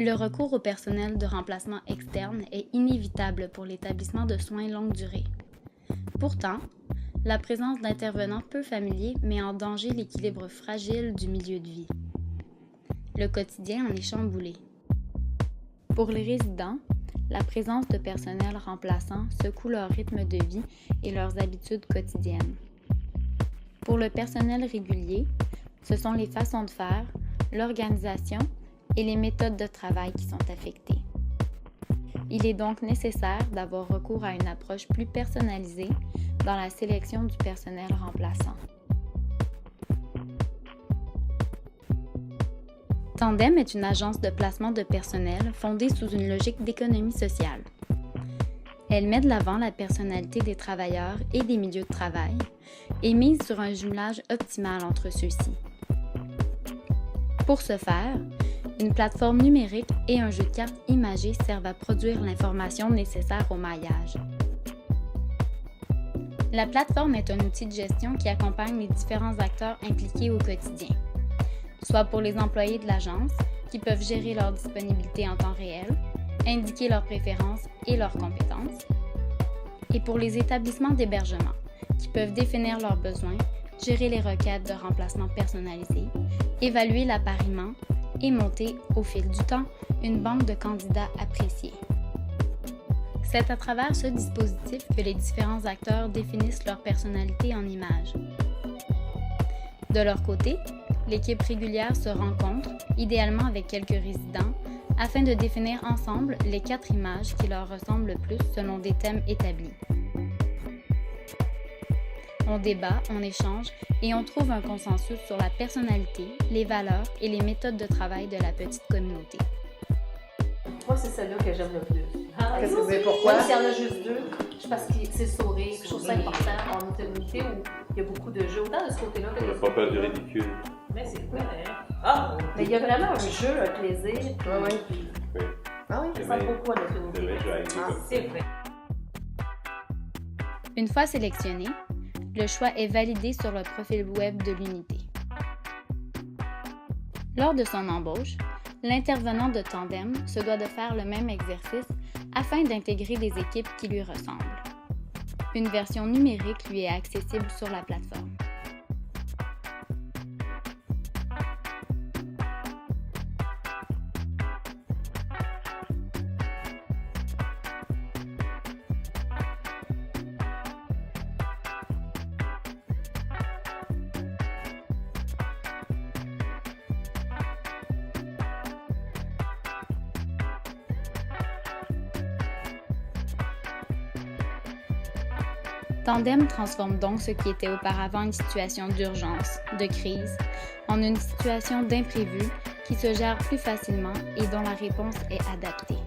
Le recours au personnel de remplacement externe est inévitable pour l'établissement de soins longue durée. Pourtant, la présence d'intervenants peu familiers met en danger l'équilibre fragile du milieu de vie. Le quotidien en est chamboulé. Pour les résidents, la présence de personnel remplaçant secoue leur rythme de vie et leurs habitudes quotidiennes. Pour le personnel régulier, ce sont les façons de faire, l'organisation et les méthodes de travail qui sont affectées. Il est donc nécessaire d'avoir recours à une approche plus personnalisée dans la sélection du personnel remplaçant. Tandem est une agence de placement de personnel fondée sous une logique d'économie sociale. Elle met de l'avant la personnalité des travailleurs et des milieux de travail et mise sur un jumelage optimal entre ceux-ci. Pour ce faire, une plateforme numérique et un jeu de cartes imagé servent à produire l'information nécessaire au maillage. La plateforme est un outil de gestion qui accompagne les différents acteurs impliqués au quotidien, soit pour les employés de l'agence qui peuvent gérer leur disponibilité en temps réel, indiquer leurs préférences et leurs compétences, et pour les établissements d'hébergement qui peuvent définir leurs besoins, gérer les requêtes de remplacement personnalisées, évaluer l'appariement et monter, au fil du temps, une banque de candidats appréciés. C'est à travers ce dispositif que les différents acteurs définissent leur personnalité en images. De leur côté, l'équipe régulière se rencontre, idéalement avec quelques résidents, afin de définir ensemble les 4 images qui leur ressemblent le plus selon des thèmes établis. On débat, on échange et on trouve un consensus sur la personnalité, les valeurs et les méthodes de travail de la petite communauté. Moi, c'est celle-là que j'aime le plus. Mais pourquoi? Même s'il y en a juste 2, parce que c'est le sourire. Je trouve ça important. On est une unité où il y a beaucoup de jeux, autant de ce côté-là que On n'a pas peur du ridicule. Mais c'est vrai, hein? Ah! Mais il y a vraiment un jeu, un plaisir. Oui. Ah oui? Ça sent beaucoup à notre unité. Demain, je vais aller C'est vrai. Une fois sélectionné, le choix est validé sur le profil web de l'unité. Lors de son embauche, l'intervenant de Tandem se doit de faire le même exercice afin d'intégrer des équipes qui lui ressemblent. Une version numérique lui est accessible sur la plateforme. Tandem transforme donc ce qui était auparavant une situation d'urgence, de crise, en une situation d'imprévu qui se gère plus facilement et dont la réponse est adaptée.